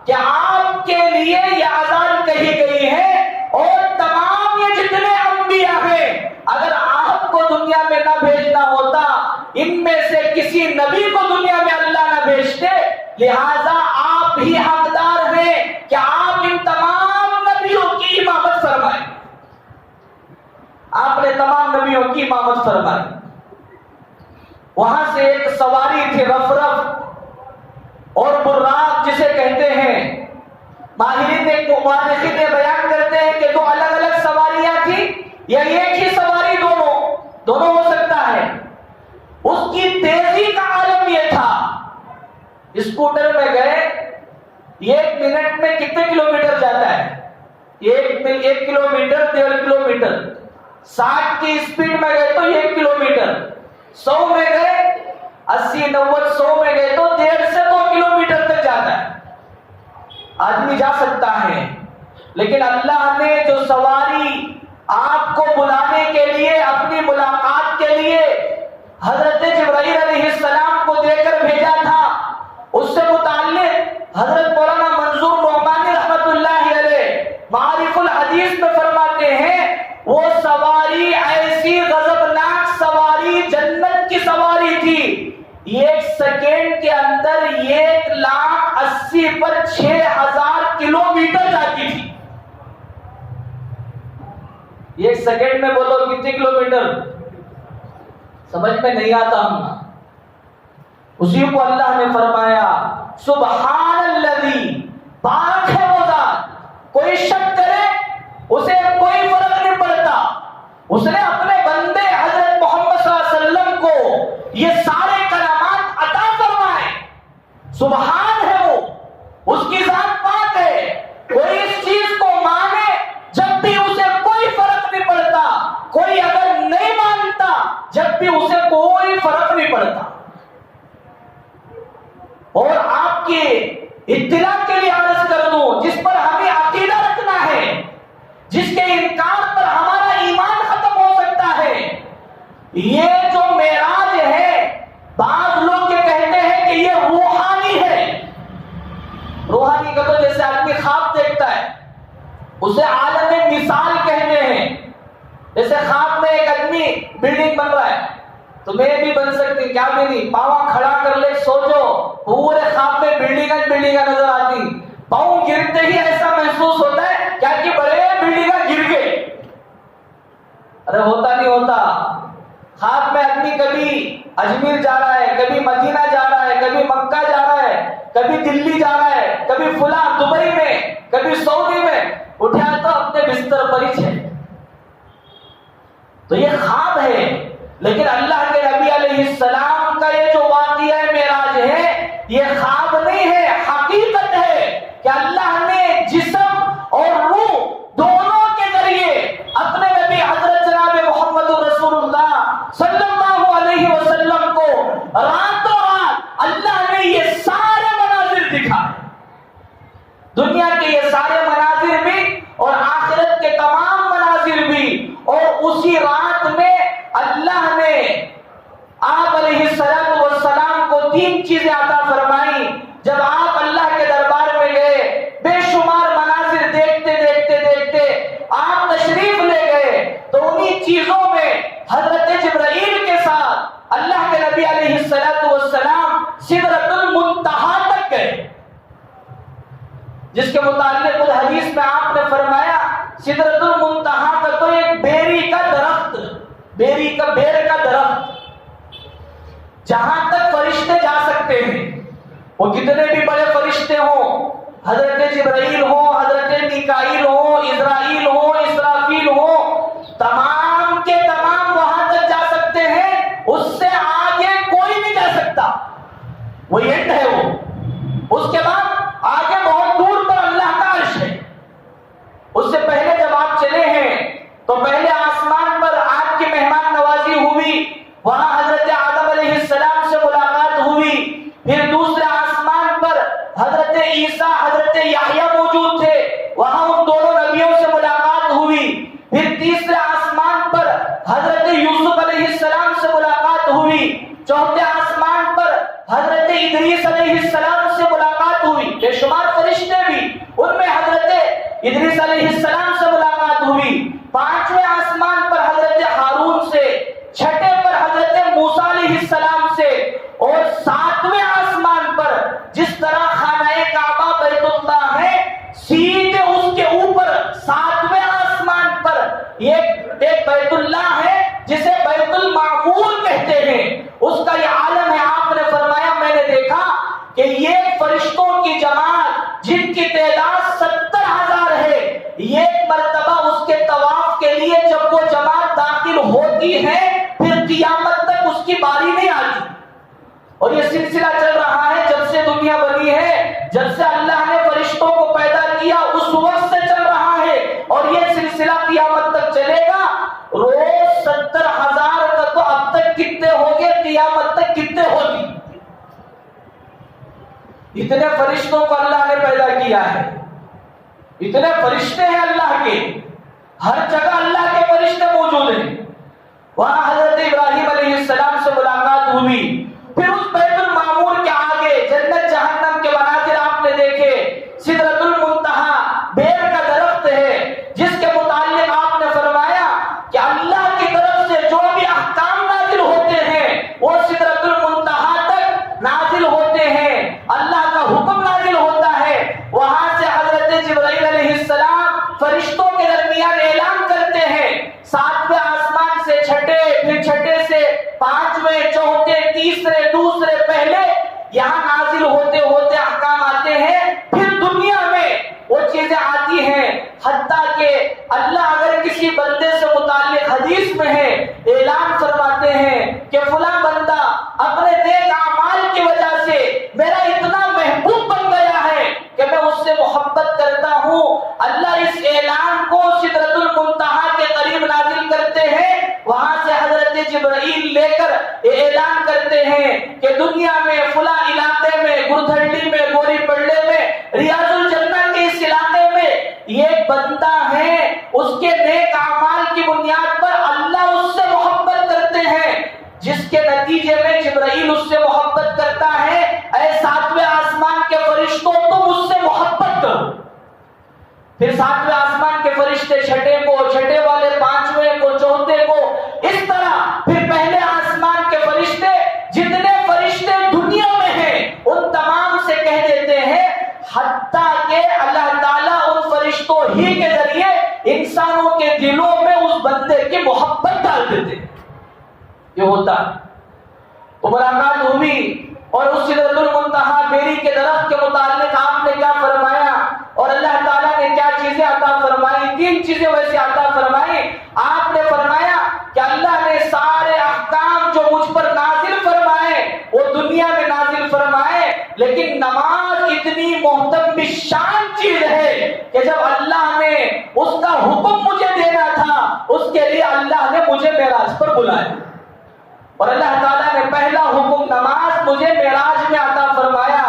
Speaker 1: کہ آپ کے لیے یہ اذان کہی گئی ہے، اور تمام یہ جتنے انبیاء ہیں، اگر آپ کو دنیا میں نہ بھیجنا ہوتا، ان میں سے کسی نبی کو دنیا میں اللہ نہ بھیجتے، لہذا آپ ہی حقدار ہیں کہ آپ ان تمام نبیوں کی امامت فرمائیں۔ آپ نے تمام نبیوں کی امامت فرمائی۔ وہاں سے ایک سواری تھی، رفرف اور براق جسے کہتے ہیں۔ ماہرین مؤرخین بیان کرتے ہیں کہ دو الگ الگ سواریاں تھیں یا ایک ہی سواری، دونوں ہو سکتا ہے۔ اس کی تیزی کا عالم یہ تھا، اسکوٹر میں گئے، 1 منٹ میں کتنے کلومیٹر جاتا ہے؟ 1 کلومیٹر، 1.5 کلومیٹر۔ 60 کی اسپیڈ میں گئے تو 1 کلومیٹر، 100 میں گئے، 80 90 100 میں گئے تو 1.5 سے 2 کلومیٹر تک جاتا ہے۔ آدمی جا سکتا ہے، لیکن اللہ نے جو سواری آپ کو بلانے کے لیے، اپنی ملاقات کے لیے حضرت جبرائیل علیہ السلام کو دے کر بھیجا تھا، اس سے متعلق حضرت مولانا منظور نعمانی رحمت اللہ علیہ معارف الحدیث میں فرماتے ہیں، وہ سواری ایسی غضبناک سواری، جنت کی سواری تھی۔ 1 سیکنڈ کے اندر اسی پر 6000 کلومیٹر جاتی تھی. ایک سیکنڈ میں بولو کتنے کلومیٹر؟ سمجھ میں نہیں آتا ہم. اسی کو اللہ نے فرمایا سبحان الذی، پاک ہے وہ ذات، کوئی شک کرے اسے کوئی فرق نہیں پڑتا. اس نے اپنے بندے حضرت محمد صلی اللہ علیہ وسلم کو یہ سارے کرامات عطا فرمائے. سبحان ہے وہ، اس کی ذات پاک ہے. کوئی اس چیز کو مانے جب بھی اسے کوئی فرق نہیں پڑتا، کوئی اگر نہیں مانتا جب بھی اسے کوئی فرق نہیں پڑتا. اور آپ کی اطلاع کے لیے عرض کر دوں، جس پر ہمیں عقیدہ رکھنا ہے، جس کے انکار پر ہمارا ایمان ختم ہو سکتا ہے، یہ جو معراج ہے، بعض لوگ یہ کہتے ہیں کہ یہ روحانی ہے. روحانی کا تو جیسے آدمی خواب دیکھتا ہے اسے عالم مثال کہتے ہیں. جیسے خواب میں ایک آدمی بلڈنگ بن رہا ہے تو میں بھی بن سکتی، کیا بھی نہیں، پاؤں کھڑا کر لے، سوچو پورے خواب میں بلڈنگاں نظر آتی، پاؤں گرتے ہی ایسا محسوس ہوتا ہے کیا کہ بڑے بلڈنگاں گر گئے. ارے ہوتا نہیں ہوتا. خواب میں آدمی کبھی اجمیر جا رہا ہے، کبھی مدینہ جا رہا ہے، کبھی مکہ جا رہا ہے، کبھی دلی جا رہا ہے، کبھی فلاں دبئی میں، کبھی سعودی میں، اٹھا تو اپنے بستر پر ہی ہے. تو یہ خواب ہے. لیکن اللہ کے نبی علیہ السلام کا یہ جو واقعہ معراج ہے، یہ خواب نہیں ہے، حقیقت ہے کہ اللہ نے جسم اور روح دونوں کے ذریعے اپنے نبی حضرت جناب محمد رسول اللہ صلی اللہ علیہ وسلم کو راتوں رات اللہ نے یہ سارے مناظر دکھائے. دنیا کے یہ سارے مناظر بھی اور آخرت کے تمام مناظر بھی. اور اسی رات میں اللہ نے آپ علیہ السلام کو 3 چیزیں عطا فرمائی. جب آپ اللہ کے دربار میں گئے، بے شمار مناظر دیکھتے دیکھتے دیکھتے آپ تشریف لے گئے، تو انہی چیزوں میں حضرت جبرائیل کے ساتھ اللہ کے نبی علیہ السلام سدرۃ المنتہا تک گئے، جس کے متعلق الحدیث میں آپ نے فرمایا سدرۃ المنتہا کا تو ایک بیری کا درخت، بیر کا درخت، جہاں تک فرشتے جا سکتے ہیں. وہ کتنے بھی بڑے فرشتے ہوں، حضرت جبرائیل ہو، حضرت میکائیل ہو، اسرائیل ہو، اسرافیل ہو، تمام کے تمام وہاں تک جا سکتے ہیں. اس سے آگے کوئی نہیں جا سکتا، وہ اینڈ ہے وہ. اس کے بعد آگے بہت دور پر اللہ کا عرش ہے. اس سے پہلے جب آپ چلے ہیں تو پہلے آسمان پر آپ کی مہمان نوازی ہوئی، وہاں حضرت آدم علیہ السلام سے ملاقات ہوئی. پھر دوسرے آسمان پر حضرت عیسیٰ، حضرت یحییٰ موجود تھے، وہاں ان دونوں نبیوں سے ملاقات ہوئی. پھر تیسرے آسمان پر حضرت یوسف علیہ السلام سے ملاقات ہوئی. چوتھے آسمان پر حضرت ادریس علیہ السلام سے ملاقات ہوئی. بے شمار فرشتے بھی، ان میں حضرت ادریس علیہ السلام سے ملاقات ہوئی. پانچویں آسمان پر حضرت ہارون سے، چھٹے پر حضرت موسیٰ علیہ السلام سے، اور ساتویں آسمان پر جس طرح خانہ کعبہ بیت اللہ ہے، سیدھے اس کے اوپر ساتویں آسمان پر ایک بیت اللہ ہے جسے بیت المعمور کہتے ہیں. اس کا یہ عالم ہے. آپ نے فرمایا میں نے دیکھا کہ یہ فرشتوں کی جماعت جن کی تعداد 70,000 ہے، ایک مرتبہ اس کے طواف کے لیے جب وہ جماعت داخل ہوتی ہے پھر قیامت تک اس کی باری نہیں آتی. اور یہ سلسلہ چل رہا ہے جب سے دنیا بنی ہے، جب سے اللہ نے فرشتوں کو پیدا کیا اس وقت سے چل رہا ہے، اور یہ سلسلہ قیامت تک چلے گا. روز 70,000 کا تو اب تک کتنے ہوگے، قیامت تک کتنے ہوگی. اتنے فرشتوں کو اللہ نے پیدا کیا ہے، اتنے فرشتے ہیں اللہ کے، ہر جگہ اللہ کے فرشتے موجود ہیں. وہاں حضرت ابراہیم علیہ السلام سے ملاقات ہوئی. پھر اس بیت المعمور کے آگے جنت جہنم کے مناظر آپ نے دیکھے. سدرۃ المنتہا بیر کا درخت ہے جس کے متعلق آپ نے فرمایا کہ اللہ کی طرف سے جو بھی احکام نازل ہوتے ہیں وہ سدرۃ المنتہا تک نازل ہوتے ہیں. اللہ کا حکم نازل ہوتا حتیٰ کہ اللہ اگر کسی بندے سے متعلق حدیث میں ہے، اعلان فرماتے ہیں کہ فلاں بندہ اپنے نیک اعمال کی وجہ سے میرا اتنا محبوب بن گیا ہے کہ میں اس سے محبت کرتا ہوں۔ اللہ اس اعلان کو سدرۃ المنتہا کے قریب نازل کرتے ہیں، وہاں سے حضرت جبرائیل لے کر اعلان کرتے ہیں کہ دنیا میں فلاں علاقے میں، گردھنڈی میں، گوری پڑلے میں، ریاض الجنہ کے اس علاقے میں یہ بندہ ہے، اس کے نیک اعمال کی بنیاد پر اللہ اس سے محبت کرتے ہیں، جس کے نتیجے میں جبرائیل اس سے محبت کرتا ہے، اے ساتویں آسمان کے فرشتوں تم اس سے محبت کرو۔ پھر ساتویں آسمان کے فرشتے چھٹے کو، چھٹے والے پانچویں کو، چوتھے کو، اس طرح پھر پہلے آسمان کے فرشتے، جتنے فرشتے دنیا میں ہیں ان تمام سے کہہ دیتے ہیں، حتیٰ کہ اللہ تعالیٰ ان فرشتوں ہی کے ذریعے انسانوں کے دلوں میں اس بندے کی محبت ڈال دیتے ہیں۔ یہ ہوتا ہے تو ملاقات ہوئی، اور اس سدرۃ المنتہا بیری کے درخت کے متعلق آپ نے کیا فرمایا اور اللہ تعالیٰ نے کیا چیزیں عطا فرمائی؟ تین چیزیں ویسے عطا فرمائی۔ آپ نے فرمایا کہ اللہ نے سارے احکام جو مجھ پر نازل فرمائے وہ دنیا میں نازل فرمائے، لیکن نماز اتنی محترم شان چیز ہے کہ جب اللہ نے اس کا حکم مجھے دینا تھا اس کے لیے اللہ نے مجھے معراج پر بلایا، اور اللہ تعالیٰ نے پہلا حکم نماز مجھے معراج میں عطا فرمایا۔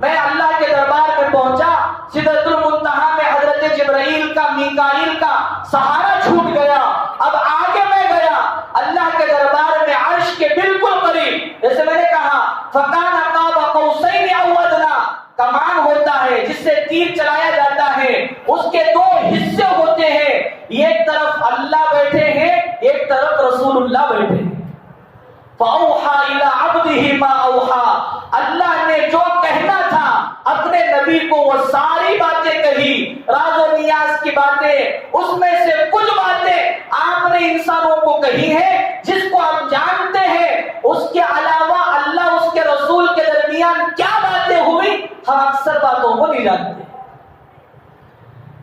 Speaker 1: میں اللہ کے دربار میں پہنچا، سدرۃ المنتہا میں حضرت جبرائیل کا، میکائیل کا سہارا چھوٹ گیا، اب آگے میں گیا اللہ کے دربار میں عرش کے بالکل قریب، جیسے میں نے کہا فَكَانَ قَابَ قَوْسَيْنِ أَوْ أَدْنَىٰ، کمان ہوتا ہے جس سے تیر چلایا جاتا ہے، اس کے دو حصے ہوتے ہیں، ایک طرف اللہ بیٹھے ہیں، ایک طرف رسول اللہ بیٹھے ہیں۔ فَأَوْحَىٰ إِلَىٰ عَبْدِهِ مَا أَوْحَىٰ، اللہ نے جو کہنا تھا اپنے نبی کو وہ ساری باتیں کہی، راز و نیاز کی باتیں، اس میں سے کچھ باتیں آپ نے انسانوں کو کہی ہیں جس کو ہم جانتے ہیں، اس کے علاوہ اللہ اس کے رسول کے درمیان کیا باتیں ہوئی ہم اکثر باتوں کو نہیں جانتے۔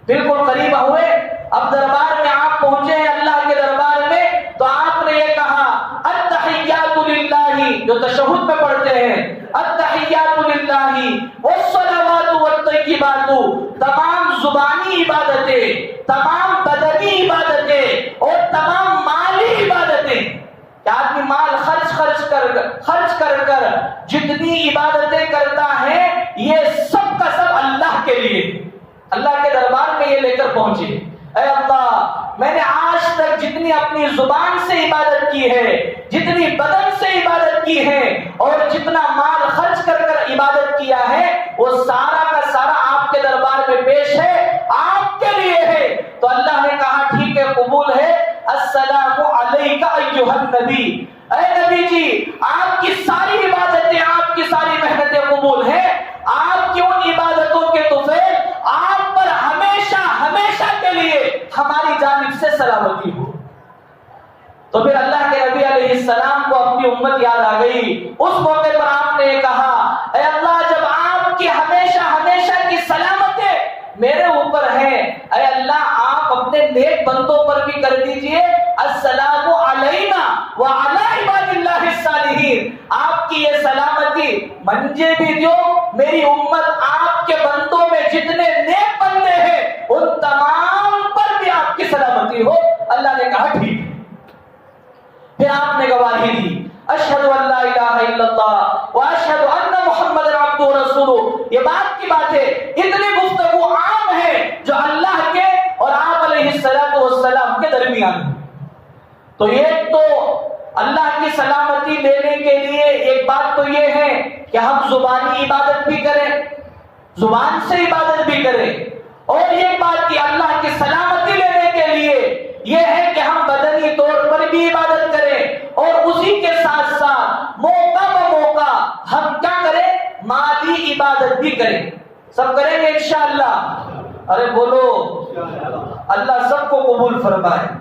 Speaker 1: بالکل قریب ہوئے، اب دربار میں آپ پہنچے ہیں اللہ کے دربار میں، تو آپ نے یہ کہا التحیات للہ، جو تشہد میں پڑھتے ہیں، التحیات للہ والصلوات والطیبات، تمام زبانی عبادتیں، تمام بدنی عبادتیں اور تمام مالی عبادتیں، کہ آدمی مال خرچ کر جتنی عبادتیں کرتا ہے یہ سب کا سب اللہ کے لیے، اللہ کے دربار میں یہ لے کر پہنچے، اے اللہ میں نے آج تک جتنی اپنی زبان سے عبادت کی ہے، جتنی بدن سے عبادت کی ہے اور جتنا مال خرچ کر عبادت کیا ہے وہ سارا کا سارا آپ کے دربار میں پیش ہے، آپ کے لیے ہے۔ تو اللہ نے کہا ٹھیک ہے، قبول ہے، السلام علیک ایھا النبی، اے نبی جی آپ کی ساری عبادتیں، آپ کی ساری محنتیں قبول ہیں، آپ کی ان عبادتوں کے طفیل آپ پر ہمیشہ ہمیشہ کے لیے ہماری جانب سے سلامتی ہو۔ تو پھر اللہ کے نبی علیہ السلام کو اپنی امت یاد آ گئی، اس موقع پر آپ نے کہا اے اللہ جب آپ کی ہمیشہ ہمیشہ کی سلامتیں میرے اوپر ہیں، اے اللہ آپ اپنے نیک بندوں پر بھی کر دیجئے، السلام علینا وعلی عباد اللہ الصالحین، آپ کی یہ سلامتی مجھے بھی دو، میری امت آپ کے بندوں میں جتنے نیک بندے ہیں ان تمام پر بھی آپ کی سلامتی ہو۔ اللہ نے کہا ٹھیک ہے۔ پھر آپ نے گواہی دی اشہد ان لا الہ الا اللہ واشہد ان محمد عبدہ ورسولہ، یہ بات کی بات ہے، اتنی گفتگو عام ہے جو اللہ کے اور آپ علیہ السلام کے درمیان۔ تو ایک تو اللہ کی سلامتی لینے کے لیے ایک بات تو یہ ہے کہ ہم زبانی عبادت بھی کریں، زبان سے عبادت بھی کریں، اور یہ بات کہ اللہ کی سلامتی لینے کے لیے یہ ہے کہ ہم بدنی طور پر بھی عبادت کریں، اور اسی کے ساتھ ساتھ موقع بموقع ہم کیا کریں، مالی عبادت بھی کریں۔ سب کریں گے انشاءاللہ؟ ارے بولو، اللہ سب کو قبول فرمائے۔